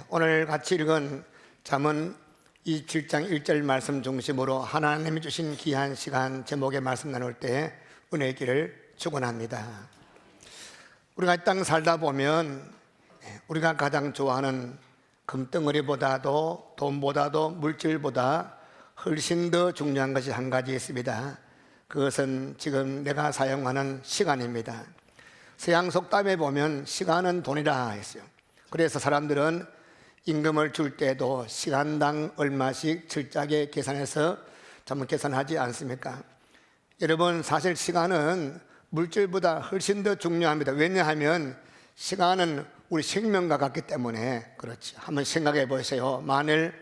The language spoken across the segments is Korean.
오늘 같이 읽은 잠언 27장 1절 말씀 중심으로 하나님이 주신 귀한 시간 제목의 말씀 나눌 때 은혜의 길을 축원합니다. 우리가 이 땅 살다 보면 우리가 가장 좋아하는 금덩어리보다도 돈보다도 물질보다 훨씬 더 중요한 것이 한 가지 있습니다. 그것은 지금 내가 사용하는 시간입니다. 서양 속담에 보면 시간은 돈이라 했어요. 그래서 사람들은 임금을 줄 때도 시간당 얼마씩 철저하게 계산해서 전부 계산하지 않습니까? 여러분, 사실 시간은 물질보다 훨씬 더 중요합니다. 왜냐하면 시간은 우리 생명과 같기 때문에 그렇지. 한번 생각해 보세요. 만일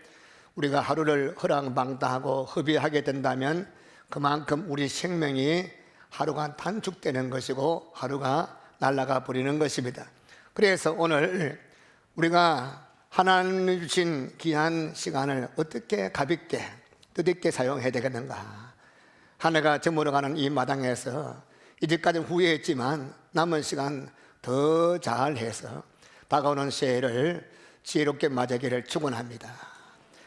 우리가 하루를 허랑방탕하고 허비하게 된다면 그만큼 우리 생명이 하루가 단축되는 것이고 하루가 날아가 버리는 것입니다. 그래서 오늘 우리가 하나님이 주신 귀한 시간을 어떻게 가볍게 뜻있게 사용해야 되겠는가. 한 해가 저물어가는 이 마당에서 이제까지는 후회했지만 남은 시간 더 잘해서 다가오는 새해를 지혜롭게 맞이하기를 축원합니다.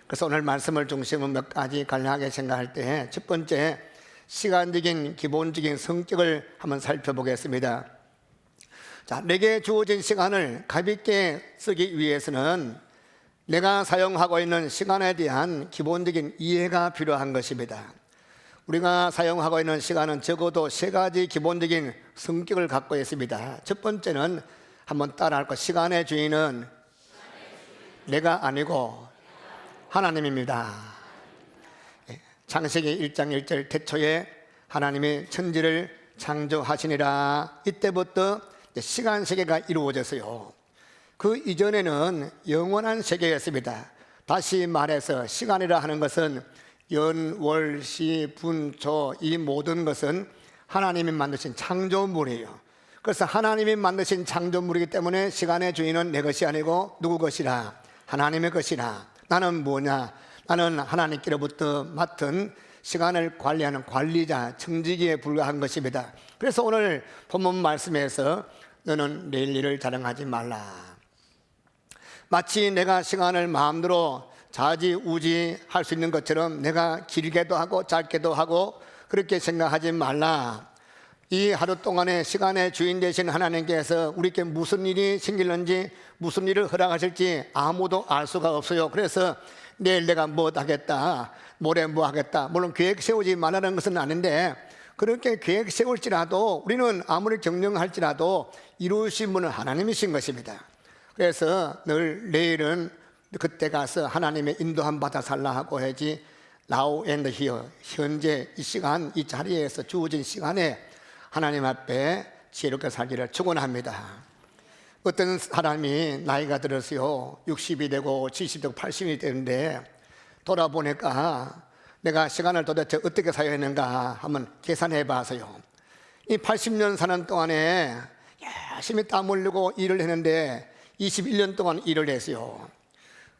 그래서 오늘 말씀을 중심으로 몇 가지 간략하게 생각할 때 첫 번째, 시간적인 기본적인 성격을 한번 살펴보겠습니다. 자, 내게 주어진 시간을 가볍게 쓰기 위해서는 내가 사용하고 있는 시간에 대한 기본적인 이해가 필요한 것입니다. 우리가 사용하고 있는 시간은 적어도 세 가지 기본적인 성격을 갖고 있습니다. 첫 번째는 한번 따라할 것. 시간의 주인은 내가 아니고 하나님입니다. 창세기 1장 1절 태초에 하나님이 천지를 창조하시니라. 이때부터 시간 세계가 이루어졌어요. 그 이전에는 영원한 세계였습니다. 다시 말해서 시간이라 하는 것은 연, 월, 시, 분, 초 이 모든 것은 하나님이 만드신 창조물이에요. 그래서 하나님이 만드신 창조물이기 때문에 시간의 주인은 내 것이 아니고 누구 것이라? 하나님의 것이라. 나는 뭐냐? 나는 하나님께로부터 맡은 시간을 관리하는 관리자, 청지기에 불과한 것입니다. 그래서 오늘 본문 말씀에서 너는 내일 일을 자랑하지 말라. 마치 내가 시간을 마음대로 좌지우지할 수 있는 것처럼 내가 길게도 하고 짧게도 하고 그렇게 생각하지 말라. 이 하루 동안의 시간의 주인 되신 하나님께서 우리에게 무슨 일이 생길는지 무슨 일을 허락하실지 아무도 알 수가 없어요. 그래서 내일 내가 뭐 하겠다, 모레 뭐 하겠다, 물론 계획 세우지 말라는 것은 아닌데 그렇게 계획 세울지라도 우리는 아무리 경영할지라도 이루신 분은 하나님이신 것입니다. 그래서 늘 내일은 그때 가서 하나님의 인도함 받아 살라 하고 해야지. Now and here, 현재 이 시간 이 자리에서 주어진 시간에 하나님 앞에 지혜롭게 살기를 축원합니다. 어떤 사람이 나이가 들어서요 60이 되고 70이 되고 80이 되는데 돌아보니까 내가 시간을 도대체 어떻게 사용했는가 한번 계산해 봐서요, 이 80년 사는 동안에 열심히 땀 흘리고 일을 했는데 21년 동안 일을 했어요.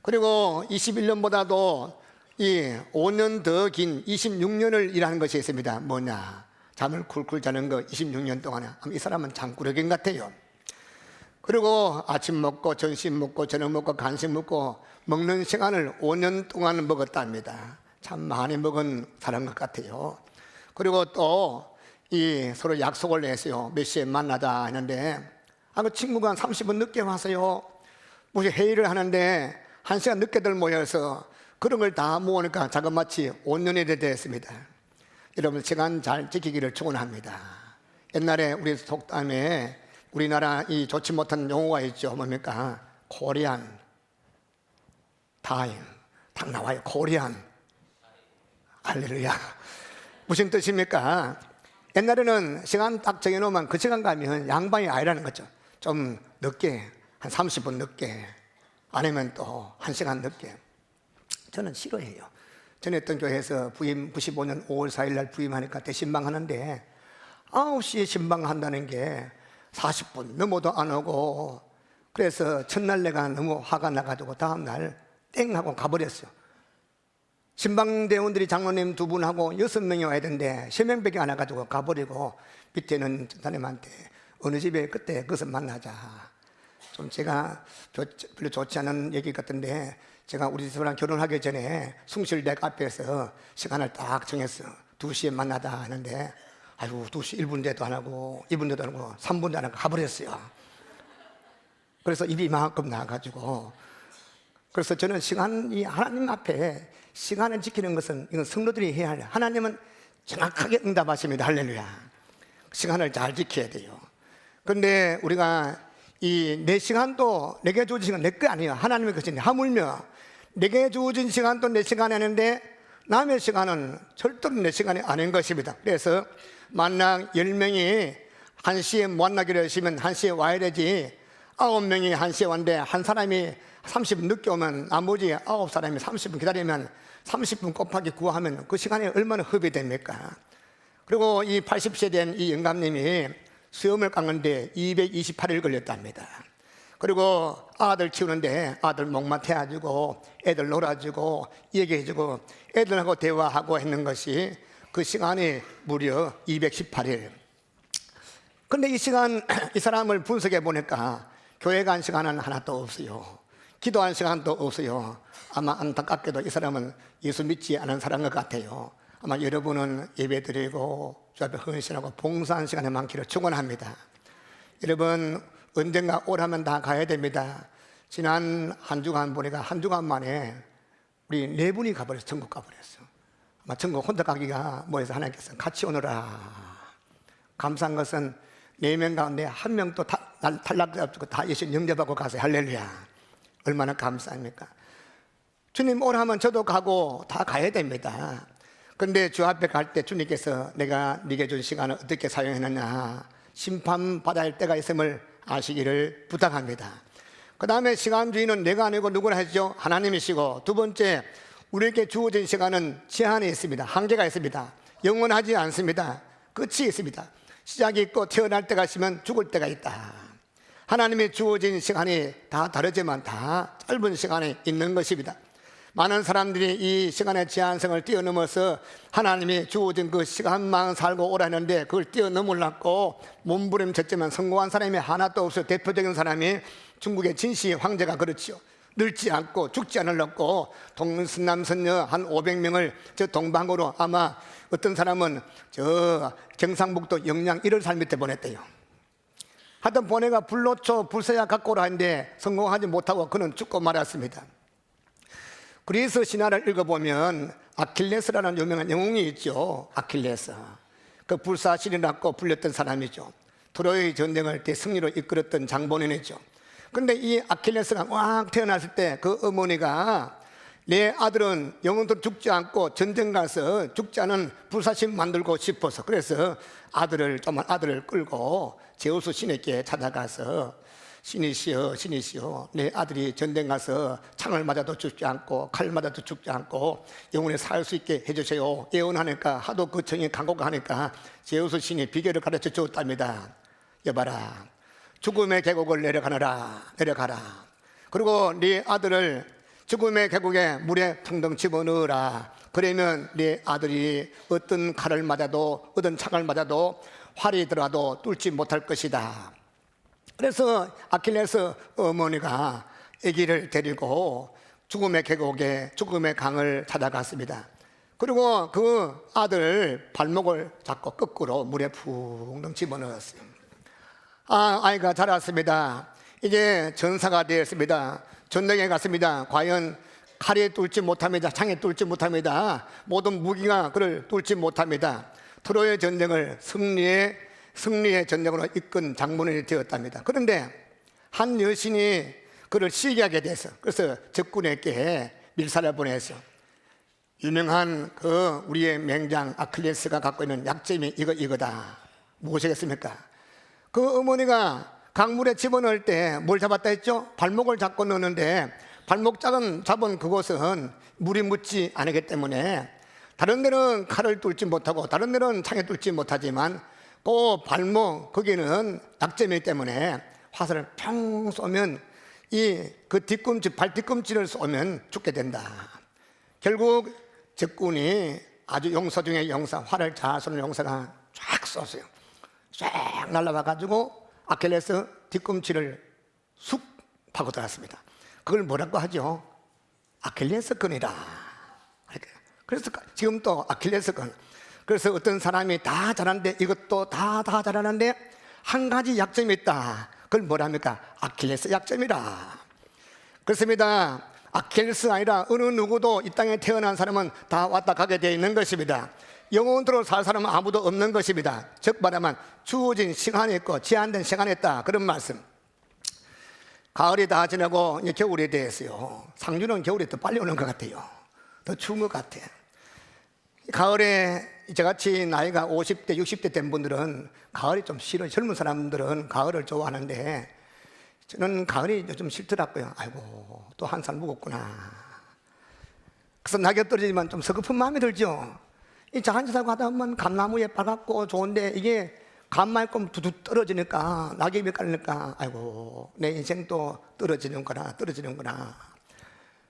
그리고 21년보다도 이 5년 더 긴 26년을 일하는 것이 있습니다. 뭐냐? 잠을 쿨쿨 자는 거 26년 동안에. 이 사람은 장꾸러기 같아요. 그리고 아침 먹고 점심 먹고 저녁 먹고 간식 먹고 먹는 시간을 5년 동안 먹었답니다. 참 많이 먹은 사람 것 같아요. 그리고 또 이 서로 약속을 냈어요. 몇 시에 만나자 했는데 그 친구가 30분 늦게 와서요, 무슨 회의를 하는데 1시간 늦게들 모여서 그런 걸 다 모으니까 자그마치 5년이 됐습니다. 여러분, 시간 잘 지키기를 축원합니다. 옛날에 우리 속담에 우리나라 이 좋지 못한 용어가 있죠. 뭡니까? 코리안 타임. 딱 나와요. 코리안. 할렐루야. 무슨 뜻입니까? 옛날에는 시간 딱 정해놓으면 그 시간 가면 양반이 아니라는 거죠. 좀 늦게, 한 30분 늦게, 아니면 또 1시간 늦게. 저는 싫어해요. 전에 했던 교회에서 부임 95년 5월 4일 날 부임하니까 대신방하는데 9시에 신방한다는 게 40분 넘어도 안 오고, 그래서 첫날 내가 너무 화가 나가지고 다음날 땡 하고 가버렸어요. 신방대원들이 장로님 2분하고 6명이 와야 되는데 3명밖에 안 와가지고 가버리고, 밑에는 전사님한테 어느 집에 그때 그것을 만나자. 좀 제가 별로 좋지 않은 얘기 같은데, 제가 우리 집사람 결혼하기 전에 숭실대 카페에서 시간을 딱 정했어. 2시에 만나다 하는데, 아이고 2시 1분대도 안 하고 2분대도 안 하고 3분도 안 하고 가버렸어요. 그래서 입이 이만큼 나가지고, 그래서 저는 시간이 하나님 앞에 시간을 지키는 것은 이건 성도들이 해야 할, 하나님은 정확하게 응답하십니다. 할렐루야. 시간을 잘 지켜야 돼요. 그런데 우리가 이 내 시간도, 내게 주어진 시간 내 거 아니에요. 하나님의 것인데, 하물며 내게 주어진 시간도 내 시간이 아닌데 남의 시간은 절대로 내 시간이 아닌 것입니다. 그래서 만약 10명이 1시에 만나기로 했으면 1시에 와야 되지, 9명이 1시에 왔는데 한 사람이 30분 늦게 오면 나머지 9사람이 30분 기다리면 30분 곱하기 9 하면 그 시간이 얼마나 허비됩니까? 그리고 이 80세 된 이 영감님이 수염을 깎는데 228일 걸렸답니다. 그리고 아들 키우는데 아들 목마 태워주고 애들 놀아주고 얘기해주고 애들하고 대화하고 했는 것이 그 시간이 무려 218일. 근데 이 시간, 이 사람을 분석해 보니까 교회 간 시간은 하나도 없어요. 기도한 시간도 없어요. 아마 안타깝게도 이 사람은 예수 믿지 않은 사람인 것 같아요. 아마 여러분은 예배 드리고 주 앞에 헌신하고 봉사하는 시간이 많기를 축원합니다. 여러분 언젠가 오라면 다 가야 됩니다. 지난 한 주간 보니까 한 주간 만에 우리 4분이 가버렸어. 천국 가버렸어. 아마 천국 혼자 가기가 뭐해서 하나님께서 같이 오너라. 감사한 것은 4명 가운데 1명도 탈락되었고 다 예수 영접하고 가세요. 할렐루야. 얼마나 감사합니까? 주님 오라면 저도 가고 다 가야 됩니다. 근데 주 앞에 갈 때 주님께서 내가 네게 준 시간을 어떻게 사용했느냐 심판받아야 할 때가 있음을 아시기를 부탁합니다. 그 다음에 시간주의는 내가 아니고 누구나 하죠? 하나님이시고, 두 번째 우리에게 주어진 시간은 제한이 있습니다. 한계가 있습니다. 영원하지 않습니다. 끝이 있습니다. 시작이 있고 태어날 때가 있으면 죽을 때가 있다. 하나님이 주어진 시간이 다 다르지만 다 짧은 시간이 있는 것입니다. 많은 사람들이 이 시간의 제한성을 뛰어넘어서 하나님이 주어진 그 시간만 살고 오라는데 그걸 뛰어넘으려고 몸부림쳤지만 성공한 사람이 하나도 없어요. 대표적인 사람이 중국의 진시 황제가 그렇지요. 늙지 않고 죽지 않으려고 동남선녀 한 500명을 저 동방으로, 아마 어떤 사람은 저 경상북도 영양 1월 밑에 보냈대요. 하여튼 보내가 불로초 불서야 갖고 오라 했는데 성공하지 못하고 그는 죽고 말았습니다. 그리스 신화를 읽어보면 아킬레스라는 유명한 영웅이 있죠. 아킬레스. 그 불사신이라고 불렸던 사람이죠. 트로이 전쟁을 대승리로 이끌었던 장본인이죠. 그런데 이 아킬레스가 왕 태어났을 때 그 어머니가 내 아들은 영원토록 죽지 않고 전쟁 가서 죽지 않은 불사신 만들고 싶어서, 그래서 조그만 아들을 끌고 제우스 신에게 찾아가서 신이시여, 신이시여, 내 아들이 전쟁 가서 창을 맞아도 죽지 않고 칼 맞아도 죽지 않고 영원히 살 수 있게 해주세요. 예언하니까 하도 그 정이 간곡하니까 제우스 신이 비결을 가르쳐 주었답니다. 여봐라, 죽음의 계곡을 내려가라. 그리고 네 아들을 죽음의 계곡에 물에 텅텅 집어넣으라. 그러면 네 아들이 어떤 칼을 맞아도 어떤 창을 맞아도 활이 들어가도 뚫지 못할 것이다. 그래서 아킬레스 어머니가 아기를 데리고 죽음의 계곡에 죽음의 강을 찾아갔습니다. 그리고 그 아들 발목을 잡고 거꾸로 물에 푹 집어넣었어요. 아이가 자랐습니다. 이제 전사가 되었습니다. 전쟁에 갔습니다. 과연 칼이 뚫지 못합니다. 창이 뚫지 못합니다. 모든 무기가 그를 뚫지 못합니다. 트로이 전쟁을 승리의 전쟁으로 이끈 장본인이 되었답니다. 그런데 한 여신이 그를 시기하게 돼서, 그래서 적군에게 밀사를 보내서 유명한 그 우리의 맹장 아킬레스가 갖고 있는 약점이 이거다. 무엇이겠습니까? 그 어머니가 강물에 집어넣을 때 뭘 잡았다 했죠? 발목을 잡고 넣는데 발목 잡은 그곳은 물이 묻지 않기 때문에 다른 데는 칼을 뚫지 못하고 다른 데는 창에 뚫지 못하지만 그 발목 거기는 약점이기 때문에 화살을 평 쏘면 그 뒤꿈치, 발 뒤꿈치를 쏘면 죽게 된다. 결국 적군이 아주 용사 중에 용사, 활을 잘 쏘는 용사가 쫙 쏘세요. 쫙 날라와 가지고 아킬레스 뒤꿈치를 쑥 파고들었습니다. 그걸 뭐라고 하죠? 아킬레스건이라. 그래서 지금 또 아킬레스건. 그래서 어떤 사람이 다 잘하는데 이것도 다 잘하는데 한 가지 약점이 있다. 그걸 뭐랍니까? 아킬레스 약점이라. 그렇습니다. 아킬레스가 아니라 어느 누구도 이 땅에 태어난 사람은 다 왔다 가게 되어 있는 것입니다. 영원토록 살 사람은 아무도 없는 것입니다. 즉 말하면 주어진 시간이 있고 제한된 시간이 있다. 그런 말씀. 가을이 다 지나고 이제 겨울이 됐어요. 상주는 겨울이 더 빨리 오는 것 같아요. 더 추운 것 같아. 가을에 저같이 나이가 50대, 60대 된 분들은 가을이 좀 싫어요. 젊은 사람들은 가을을 좋아하는데 저는 가을이 좀 싫더라고요. 아이고, 또 한 살 먹었구나. 그래서 낙엽 떨어지지만 좀 서글픈 마음이 들죠. 이 자한지사고 하다 보면 감나무에 빨갛고 좋은데 이게 감말끔 두둑 떨어지니까 낙엽이 깔리니까 아이고, 내 인생도 떨어지는구나.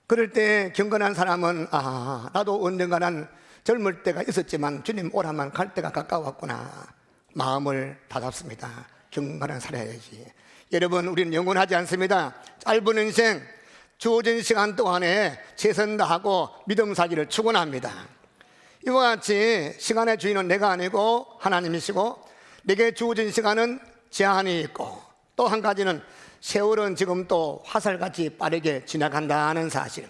그럴 때 경건한 사람은 나도 언젠가는 젊을 때가 있었지만 주님 오라만 갈 때가 가까웠구나. 마음을 다잡습니다. 경건한 살아야지. 여러분, 우리는 영원하지 않습니다. 짧은 인생, 주어진 시간 동안에 최선 다하고 믿음 살기를 축원합니다. 이와 같이 시간의 주인은 내가 아니고 하나님이시고 내게 주어진 시간은 제한이 있고 또 한 가지는 세월은 지금 또 화살같이 빠르게 지나간다는 사실.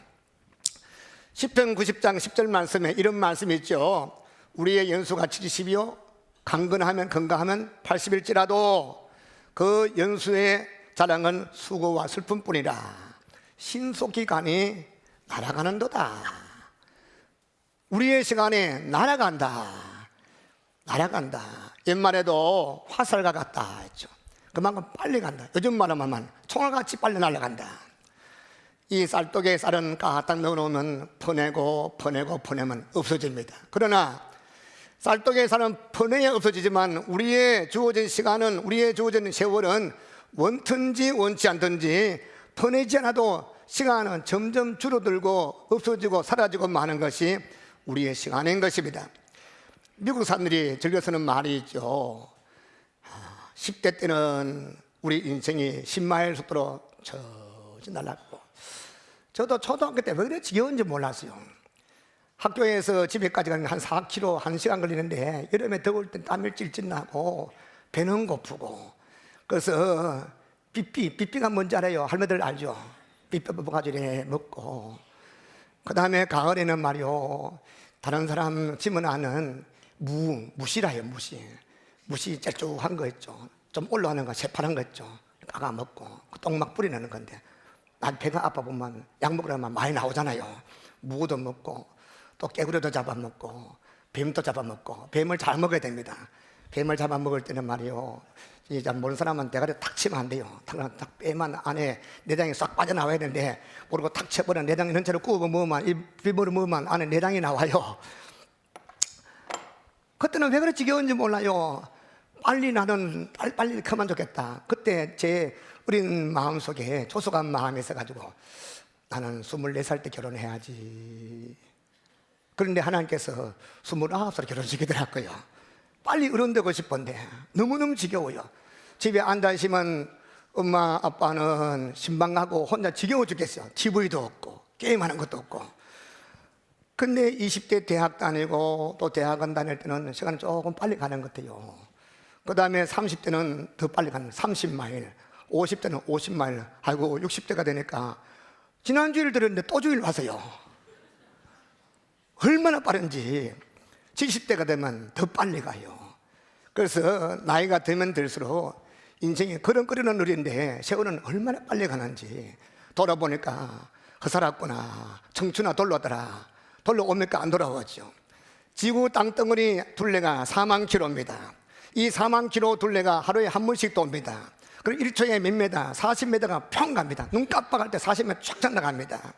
시편 90장 10절 말씀에 이런 말씀이 있죠. 우리의 연수가 70이요 강건하면 건강하면 80일지라도 그 연수의 자랑은 수고와 슬픔뿐이라. 신속기간이 날아가는도다. 우리의 시간이 날아간다. 옛말에도 화살과 같다 했죠. 그만큼 빨리 간다. 요즘 말하면 총알같이 빨리 날아간다. 이 쌀독에 쌀은 까딱 넣어놓으면 퍼내면 없어집니다. 그러나 쌀독에 쌀은 퍼내야 없어지지만 우리의 주어진 시간은, 우리의 주어진 세월은 원든지 원치 않든지 퍼내지 않아도 시간은 점점 줄어들고 없어지고 사라지고 마는 것이 우리의 시간인 것입니다. 미국 사람들이 즐겨 쓰는 말이 있죠. 10대 때는 우리 인생이 10마일 속도로 저지 날아가고, 저도 초등학교 때 왜 그래 지겨운지 몰랐어요. 학교에서 집에까지 가는 한 4km 1시간 걸리는데 여름에 더울 땐 땀이 찔찔 나고 배는 고프고. 그래서 삐삐가 뭔지 알아요? 할머니들 알죠? 삐삐 뽑아가지고 먹고, 그 다음에 가을에는 말이요, 다른 사람 집은 아는 무시라요. 무시 짤쭉한 거 있죠. 좀 올라오는 거 새파란 거 있죠. 까가 먹고 그 똥막 뿌리내는 건데, 난 배가 아파 보면 약 먹으려면 많이 나오잖아요. 무도 먹고 또 깨구리도 잡아먹고 뱀도 잡아먹고. 뱀을 잘 먹어야 됩니다. 뱀을 잡아먹을 때는 말이요, 이제 모르는 사람은 대가리 탁 치면 안 돼요. 탁 빼면 안에 내장이 싹 빠져나와야 되는데 모르고 탁 쳐버려 내장이 전체로 구워 먹으면, 이 비물을 먹으면 안에 내장이 나와요. 그때는 왜 그렇게 지겨운지 몰라요. 빨리 가면 좋겠다. 그때 제 어린 마음속에 조속한 마음이 있어가지고 나는 24살 때 결혼해야지. 그런데 하나님께서 29살 결혼시키더라고요. 빨리 어른 되고 싶은데 너무너무 지겨워요. 집에 앉아있으면 엄마 아빠는 신방 가고 혼자 지겨워 죽겠어요. TV도 없고 게임하는 것도 없고. 근데 20대 대학 다니고 또 대학원 다닐 때는 시간이 조금 빨리 가는 것 같아요. 그 다음에 30대는 더 빨리 가는 30마일, 50대는 50마일, 아이고 60대가 되니까 지난주일 들었는데 또 주일 와서요. 얼마나 빠른지. 70대가 되면 더 빨리 가요. 그래서 나이가 들면 들수록 인생이 걸음걸이는 느린데 세월은 얼마나 빨리 가는지 돌아보니까 허살았구나. 청춘아 돌아오더라. 돌아옵니까? 안 돌아오죠. 지구 땅덩어리 둘레가 4만 킬로입니다. 이 4만 킬로 둘레가 하루에 한 번씩 돕니다. 그리고 1초에 몇 메다, 40m가 평 갑니다. 눈 깜빡할 때 40m 쫙 나갑니다.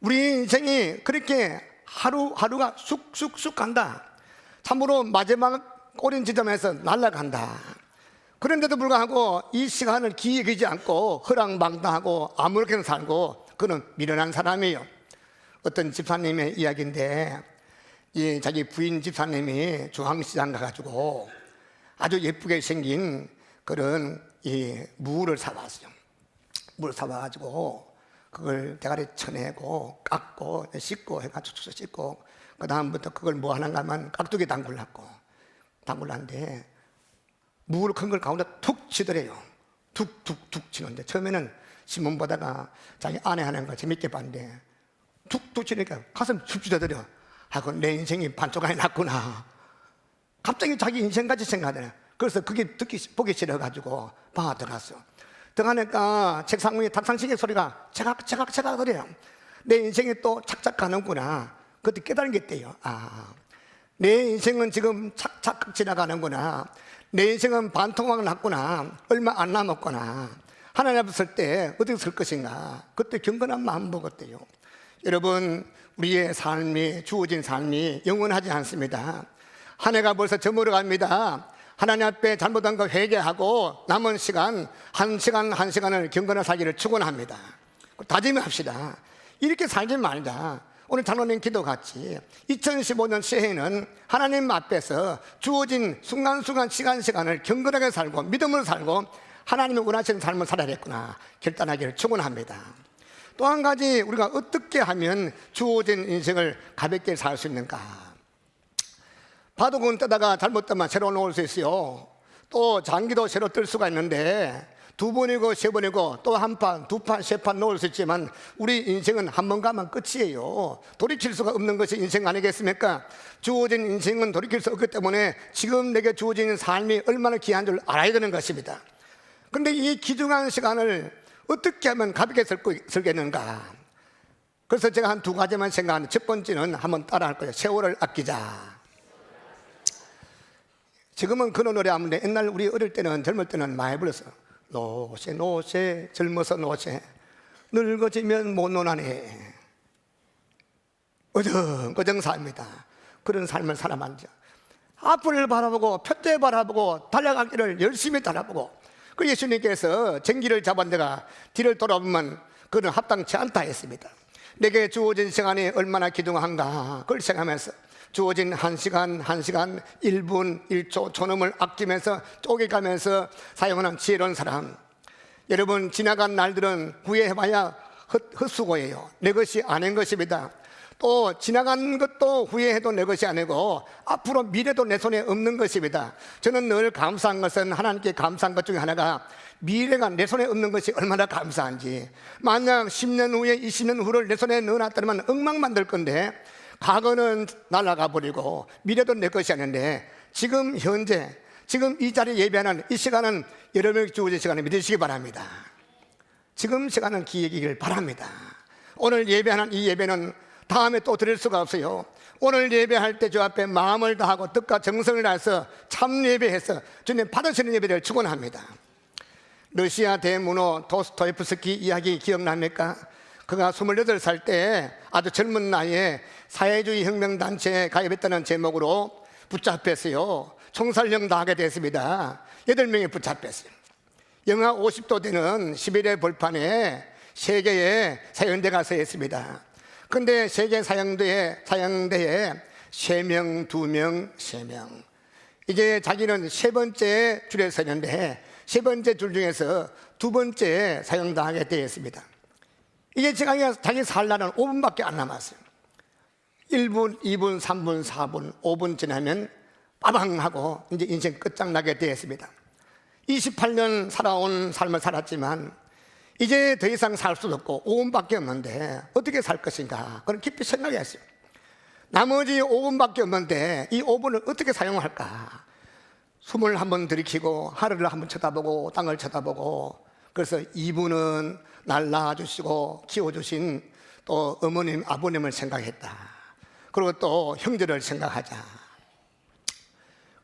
우리 인생이 그렇게 하루가 쑥쑥쑥 간다. 참으로 마지막 꼬린 지점에서 날아간다. 그런데도 불구하고 이 시간을 기회 여기지 않고 허랑방탕하고 아무렇게나 살고, 그는 미련한 사람이에요. 어떤 집사님의 이야기인데, 이 자기 부인 집사님이 중앙시장 가가지고 아주 예쁘게 생긴 그런 이 무를 사왔어요. 물 사와가지고 그걸 대가리 쳐내고 깎고 씻고 해가지고 씻고 그 다음부터 그걸 뭐 하는가 하면 깍두기 담글라는데 물 큰 걸 가운데 툭 치더래요. 툭툭툭 치는데 처음에는 신문 보다가 자기 아내 하는 거 재밌게 봤는데 툭툭 치니까 가슴 춥죽여들여. 그 내 인생이 반쪽 안에 났구나. 갑자기 자기 인생까지 생각하더래. 그래서 그게 보기 싫어가지고 방에 들어갔어. 들어가니까 책상 위에 탁상시계 소리가 차각차각 그래요. 내 인생이 또 착착 가는구나. 그때 깨달은 게 있대요. 내 인생은 지금 착착 지나가는구나. 내 인생은 반토막 났구나. 얼마 안 남았구나. 하나님 앞에 설 때 어떻게 설 것인가. 그때 경건한 마음 먹었대요. 여러분, 우리의 삶이, 주어진 삶이 영원하지 않습니다. 한 해가 벌써 저물어 갑니다. 하나님 앞에 잘못한 거 회개하고 남은 시간 한 시간을 경건한 살기를 축원합니다. 다짐합시다. 이렇게 살지 말자. 오늘 장로님 기도 같이 2015년 새해는 하나님 앞에서 주어진 순간순간 시간을 경건하게 살고 믿음으로 살고 하나님이 원하시는 삶을 살아야겠구나 결단하기를 축원합니다. 또 한 가지, 우리가 어떻게 하면 주어진 인생을 가볍게 살 수 있는가. 바둑은 뜨다가 잘못되면 새로 놓을 수 있어요. 또 장기도 새로 뜰 수가 있는데 2번이고 3번이고 또 한 판, 2판, 3판 놓을 수 있지만 우리 인생은 한 번 가면 끝이에요. 돌이킬 수가 없는 것이 인생 아니겠습니까? 주어진 인생은 돌이킬 수 없기 때문에 지금 내게 주어진 삶이 얼마나 귀한 줄 알아야 되는 것입니다. 그런데 이 귀중한 시간을 어떻게 하면 가볍게 살겠는가. 그래서 제가 한 2가지만 생각하는데, 첫 번째는 한번 따라 할 거예요. 세월을 아끼자. 지금은 그런 노래 하는데 옛날 우리 어릴 때는, 젊을 때는 많이 불렀어요. 노세 젊어서 노세 늙어지면 못 노나네. 어정어정 삽니다. 그런 삶을 살아만 앞을 바라보고 표대 바라보고 달려가기를 열심히 달아보고, 그 예수님께서 전기를 잡은 데가 뒤를 돌아보면 그는 합당치 않다 했습니다. 내게 주어진 시간이 얼마나 귀중한가 그걸 생각하면서 주어진 1시간 1분 1초 초놈을 아끼면서 쪼개가면서 사용하는 지혜로운 사람. 여러분, 지나간 날들은 후회해봐야 헛수고예요. 내 것이 아닌 것입니다. 또 지나간 것도 후회해도 내 것이 아니고 앞으로 미래도 내 손에 없는 것입니다. 저는 늘 감사한 것은, 하나님께 감사한 것 중에 하나가 미래가 내 손에 없는 것이 얼마나 감사한지. 만약 10년 후에 20년 후를 내 손에 넣어놨다면 엉망 만들 건데, 과거는 날아가 버리고 미래도 내 것이 아닌데 지금 현재 지금 이 자리에 예배하는 이 시간은 여러분에게 주어진 시간을 믿으시기 바랍니다. 지금 시간은 기회이길 바랍니다. 오늘 예배하는 이 예배는 다음에 또 드릴 수가 없어요. 오늘 예배할 때 주 앞에 마음을 다하고 뜻과 정성을 다해서 참 예배해서 주님 받으시는 예배를 축원합니다. 러시아 대문호 도스토옙스키 이야기 기억납니까? 그가 28살 때 아주 젊은 나이에 사회주의 혁명단체에 가입했다는 제목으로 붙잡혔어요. 총살령 당하게 됐습니다. 8명이 붙잡혔어요. 영하 50도 되는 시베리아 벌판에 세계의 사형대가 서 있습니다. 그런데 세계 사형대에 3명, 2명, 3명. 이제 자기는 3번째 줄에 서는데 3번째 줄 중에서 2번째 사형당하게 되었습니다. 이게 자기 살 날은 5분밖에 안 남았어요. 1분, 2분, 3분, 4분, 5분 지나면 빠방 하고 이제 인생 끝장나게 되었습니다. 28년 살아온 삶을 살았지만 이제 더 이상 살 수도 없고 5분밖에 없는데 어떻게 살 것인가, 그런 깊이 생각했어요. 나머지 5분밖에 없는데 이 5분을 어떻게 사용할까. 숨을 한번 들이키고 하늘을 한번 쳐다보고 땅을 쳐다보고, 그래서 2분은 날 낳아주시고 키워주신 또 어머님 아버님을 생각했다. 그리고 또 형제를 생각하자.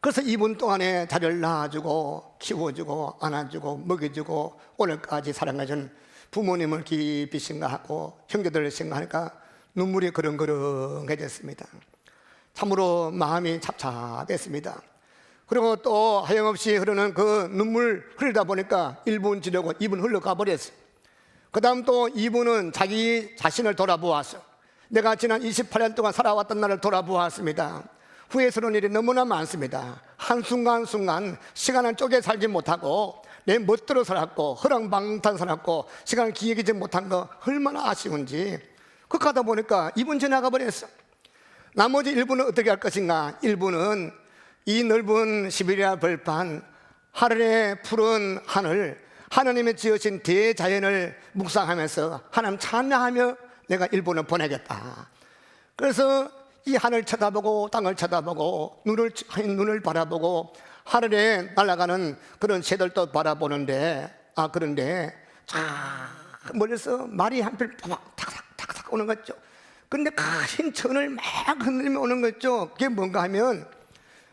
그래서 2분 동안에 자리를 낳아주고 키워주고 안아주고 먹여주고 오늘까지 사랑해준 부모님을 깊이 생각하고 형제들을 생각하니까 눈물이 그렁그렁해졌습니다. 참으로 마음이 찹찹했습니다. 그리고 또 하염없이 흐르는 그 눈물 흐르다 보니까 1분 지나고 2분 흘러가 버렸어요. 그 다음 또 2분은 자기 자신을 돌아보았어요. 내가 지난 28년 동안 살아왔던 날을 돌아보았습니다. 후회스러운 일이 너무나 많습니다. 한순간순간 시간을 쪼개 살지 못하고 내 멋대로 살았고 허랑방탕 살았고 시간을 기억하지 못한 거 얼마나 아쉬운지. 그렇게 하다 보니까 2분 지나가 버렸어. 나머지 1분은 어떻게 할 것인가? 1분은 이 넓은 시베리아 벌판, 하늘의 푸른 하늘, 하나님의 지으신 대자연을 묵상하면서 하나님 찬양하며 내가 1분을 보내겠다. 그래서 이 하늘 쳐다보고 땅을 쳐다보고 눈을 바라보고 하늘에 날아가는 그런 새들도 바라보는데, 그런데 쫙 멀리서 말이 한 편 탁탁탁탁 오는 거죠. 근데 큰 천을 막 흔들며 오는 거죠. 그게 뭔가 하면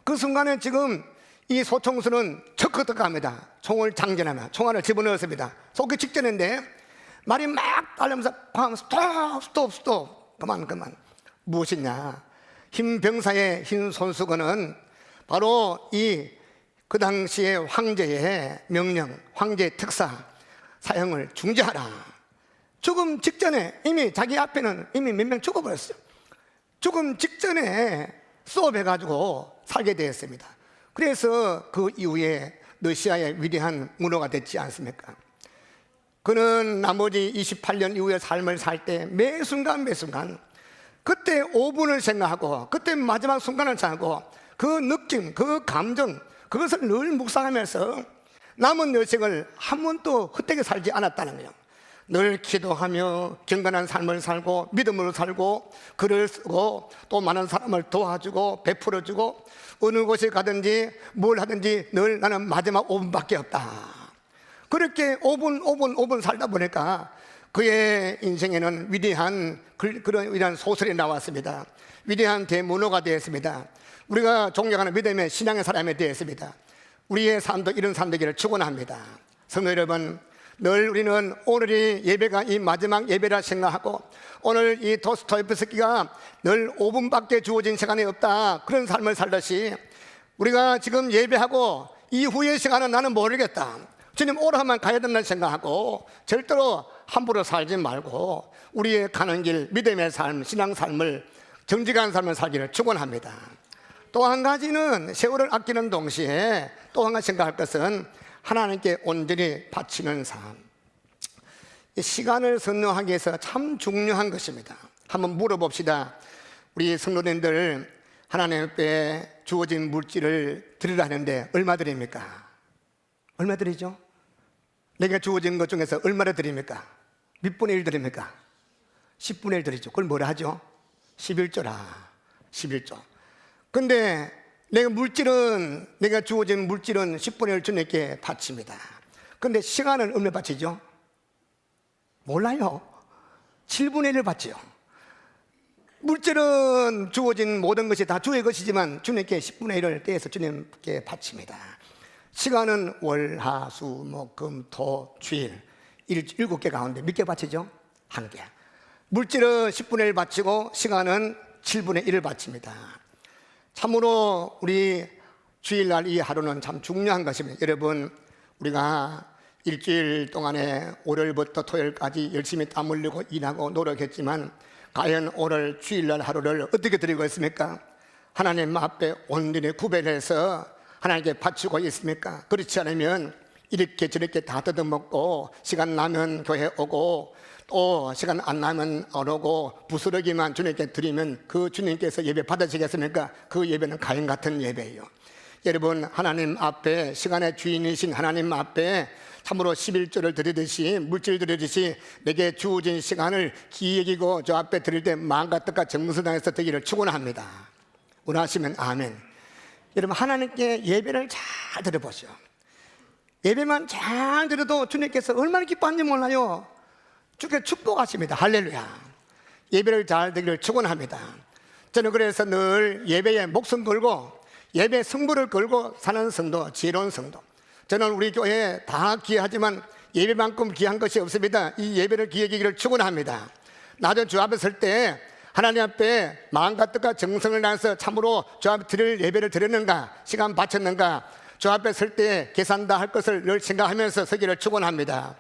그 순간에 지금 이 소총수는 적극 갑니다. 총을 장전하며 총알을 집어넣었습니다. 쏘기 직전인데 말이 막 달리면서 스톱 그만 무엇이냐? 흰 병사의 흰 손수건은 바로 그 당시의 황제의 명령, 황제의 특사 사형을 중지하라. 죽음 직전에 이미 자기 앞에는 이미 몇 명 죽어버렸어요. 죽음 직전에 수업해가지고 살게 되었습니다. 그래서 그 이후에 러시아의 위대한 문호가 됐지 않습니까? 그는 나머지 28년 이후의 삶을 살 때 매 순간 그때 5분을 생각하고 그때 마지막 순간을 생각하고 그 느낌, 그 감정, 그것을 늘 묵상하면서 남은 여생을 한 번도 헛되게 살지 않았다는 거예요. 늘 기도하며 경건한 삶을 살고 믿음으로 살고 글을 쓰고 또 많은 사람을 도와주고 베풀어주고 어느 곳에 가든지 뭘 하든지 늘 나는 마지막 5분밖에 없다. 그렇게 5분 살다 보니까 그의 인생에는 그런 위대한 소설이 나왔습니다. 위대한 대문호가 되었습니다. 우리가 존경하는 믿음의 신앙의 사람이 되었습니다. 우리의 삶도 이런 삶 되기를 축원합니다. 성도 여러분, 늘 우리는 오늘이 예배가 이 마지막 예배라 생각하고 오늘 이 도스토옙스키가 늘 5분밖에 주어진 시간이 없다, 그런 삶을 살듯이 우리가 지금 예배하고 이후의 시간은 나는 모르겠다, 주님 오라 하면 가야 된다는 생각하고 절대로 함부로 살지 말고 우리의 가는 길, 믿음의 삶, 신앙 삶을 정직한 삶을 살기를 축원합니다. 또 한 가지는 세월을 아끼는 동시에 또 한 가지 생각할 것은 하나님께 온전히 바치는 삶. 시간을 선정하기 위해서 참 중요한 것입니다. 한번 물어봅시다. 우리 성도님들 하나님 앞에 주어진 물질을 드리라는데 얼마 드립니까? 얼마 드리죠? 내가 주어진 것 중에서 얼마를 드립니까? 몇 분의 1 드립니까? 10분의 1 드리죠. 그걸 뭐라 하죠? 11조라. 11조. 근데 내가 주어진 물질은 10분의 1 주님께 바칩니다. 근데 시간은 얼마 바치죠? 몰라요. 7분의 1을 바치요. 물질은 주어진 모든 것이 다 주의 것이지만 주님께 10분의 1을 떼어서 주님께 바칩니다. 시간은 월, 하, 수, 목, 금, 토, 주일 7개 가운데 몇 개 바치죠? 1개. 물질은 10분의 1 바치고 시간은 7분의 1을 바칩니다. 참으로 우리 주일날 이 하루는 참 중요한 것입니다. 여러분, 우리가 일주일 동안에 월요일부터 토요일까지 열심히 땀 흘리고 일하고 노력했지만 과연 오늘 주일날 하루를 어떻게 드리고 있습니까? 하나님 앞에 온전히 구별해서 하나님께 바치고 있습니까? 그렇지 않으면 이렇게 저렇게 다 뜯어먹고 시간 나면 교회 오고 또 시간 안 나면 안 오고 부스러기만 주님께 드리면 그 주님께서 예배 받으시겠습니까? 그 예배는 가인 같은 예배예요. 여러분, 하나님 앞에, 시간의 주인이신 하나님 앞에 참으로 11조를 드리듯이, 물질 드리듯이 내게 주어진 시간을 귀히 여기고 저 앞에 드릴 때 마음과 뜻과 정성당해서 드리기를 축원합니다. 원하시면 아멘. 여러분, 하나님께 예배를 잘 드려보시오. 예배만 잘 드려도 주님께서 얼마나 기뻐하는지 몰라요. 주께 축복하십니다. 할렐루야. 예배를 잘 드리기를 축원합니다. 저는 그래서 늘 예배에 목숨 걸고 예배 승부를 걸고 사는 성도, 지혜로운 성도. 저는 우리 교회에 다 귀하지만 예배만큼 귀한 것이 없습니다. 이 예배를 귀히 여기기를 축원합니다. 나도 주 앞에 설 때 하나님 앞에 마음과 뜻과 정성을 다해서 참으로 주 앞에 드릴 예배를 드렸는가, 시간 바쳤는가, 주 앞에 설 때 계산 다 할 것을 늘 생각하면서 서기를 축원합니다.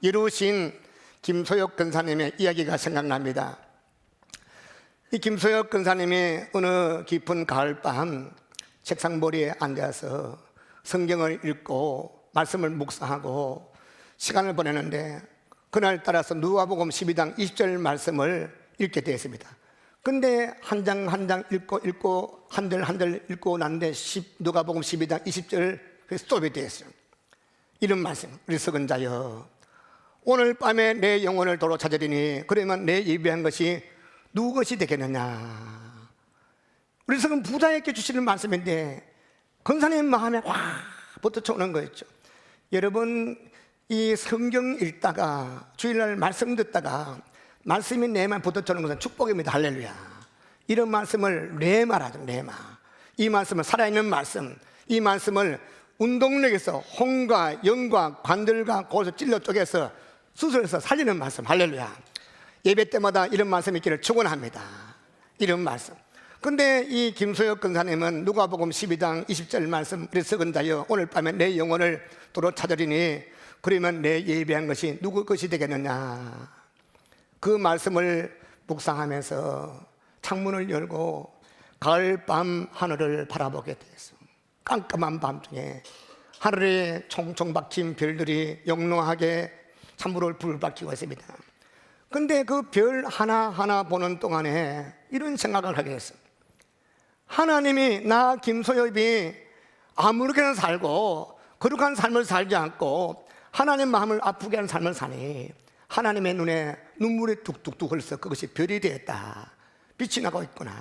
이루신 김소혁 근사님의 이야기가 생각납니다. 이 김소혁 근사님이 어느 깊은 가을밤 책상머리에 앉아서 성경을 읽고 말씀을 묵상하고 시간을 보내는데 그날 따라서 누가복음 12장 20절 말씀을 읽게 되었습니다. 근데 한 장 한 장 읽고 한들 읽고 났는데 누가복음 12장 20절 스톱이 되었어요. 이런 말씀, 어리석은 자여 오늘 밤에 내 영혼을 도로 찾으리니 그러면 내 예비한 것이 누구 것이 되겠느냐. 어리석은 부자에게 주시는 말씀인데 권사님 마음에 확 붙어오는 거였죠. 여러분, 이 성경 읽다가 주일날 말씀 듣다가 말씀이 내 마음에 붙어오는 것은 축복입니다. 할렐루야. 이런 말씀을 레마라죠. 레마. 이 말씀을 살아있는 말씀, 이 말씀을 운동력에서 혼과 영과 관절과 고서 찔러 쪼개서 수술해서 살리는 말씀. 할렐루야. 예배 때마다 이런 말씀이 있기를 축원합니다. 이런 말씀. 근데 이 김소혁 권사님은 누가복음 12장 20절 말씀, 어리석은 자여 오늘 밤에 내 영혼을 도로 찾으리니 그러면 내 예비한 것이 누구 것이 되겠느냐. 그 말씀을 묵상하면서 창문을 열고 가을밤 하늘을 바라보게 되었어. 깜깜한 밤중에 하늘에 총총 박힌 별들이 영롱하게 찬물을 불박히고 있습니다. 근데 그 별 하나하나 보는 동안에 이런 생각을 하게 됐어. 하나님이 나 김소엽이 아무렇게나 살고 거룩한 삶을 살지 않고 하나님 마음을 아프게 하는 삶을 사니 하나님의 눈에 눈물이 뚝뚝뚝 흘러서 그것이 별이 되었다. 빛이 나고 있구나.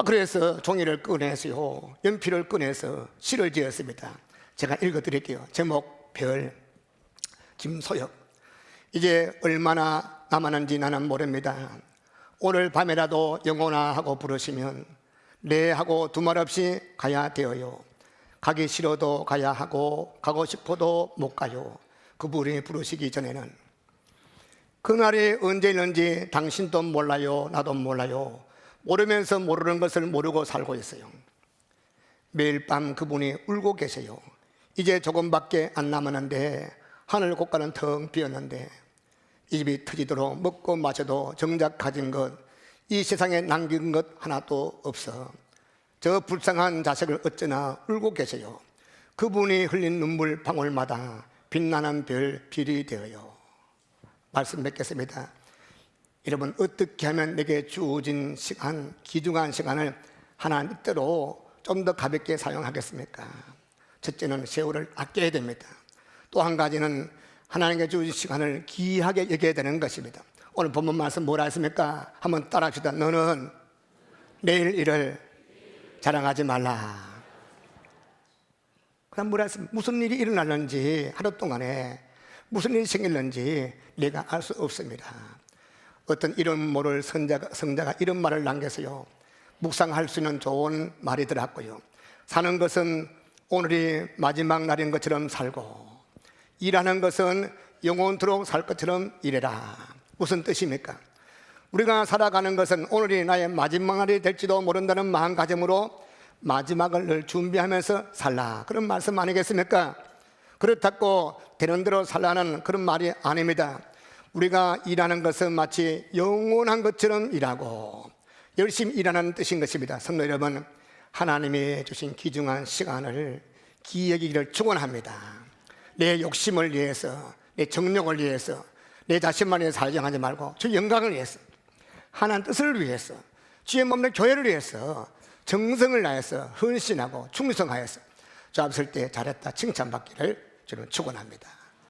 그래서 종이를 꺼내서요, 연필을 꺼내서 시를 지었습니다. 제가 읽어드릴게요. 제목 별, 김소엽. 이제 얼마나 남았는지 나는 모릅니다. 오늘 밤에라도 영혼아 하고 부르시면 네 하고 두말 없이 가야 되어요. 가기 싫어도 가야 하고 가고 싶어도 못 가요. 그분이 부르시기 전에는. 그날이 언제 있는지 당신도 몰라요. 나도 몰라요. 모르면서 모르는 것을 모르고 살고 있어요. 매일 밤 그분이 울고 계세요. 이제 조금밖에 안 남았는데 하늘 곳간은 텅 비었는데 입이 터지도록 먹고 마셔도 정작 가진 것, 이 세상에 남긴 것 하나도 없어. 저 불쌍한 자식을 어쩌나 울고 계세요. 그분이 흘린 눈물 방울마다 빛나는 별, 빛이 되어요. 말씀 맺겠습니다. 여러분, 어떻게 하면 내게 주어진 시간, 귀중한 시간을 하나님 뜻대로 좀 더 가볍게 사용하겠습니까? 첫째는 세월을 아껴야 됩니다. 또 한 가지는 하나님께 주어진 시간을 귀하게 여겨야 되는 것입니다. 오늘 본문 말씀 뭐라 했습니까? 한번 따라 합시다. 너는 내일 일을 자랑하지 말라. 그다음 뭐라 했습니까? 무슨 일이 일어날는지, 하루 동안에 무슨 일이 생길는지 내가 알 수 없습니다. 어떤 이름 모를 성자가 이런 말을 남겼어요. 묵상할 수 있는 좋은 말이더라고요. 사는 것은 오늘이 마지막 날인 것처럼 살고, 일하는 것은 영원토록 살 것처럼 일해라. 무슨 뜻입니까? 우리가 살아가는 것은 오늘이 나의 마지막 날이 될지도 모른다는 마음가짐으로 마지막을 늘 준비하면서 살라. 그런 말씀 아니겠습니까? 그렇다고 되는 대로 살라는 그런 말이 아닙니다. 우리가 일하는 것은 마치 영원한 것처럼 일하고 열심히 일하는 뜻인 것입니다. 성도 여러분, 하나님이 주신 귀중한 시간을 귀히 여기기를 축원합니다. 내 욕심을 위해서, 내 정욕을 위해서, 내 자신만 위해서 살정하지 말고 주 영광을 위해서, 하나님 뜻을 위해서, 주의 몸의 교회를 위해서 정성을 다해서 헌신하고 충성하여서 주 앞설 때 잘했다 칭찬받기를 저는 축원합니다.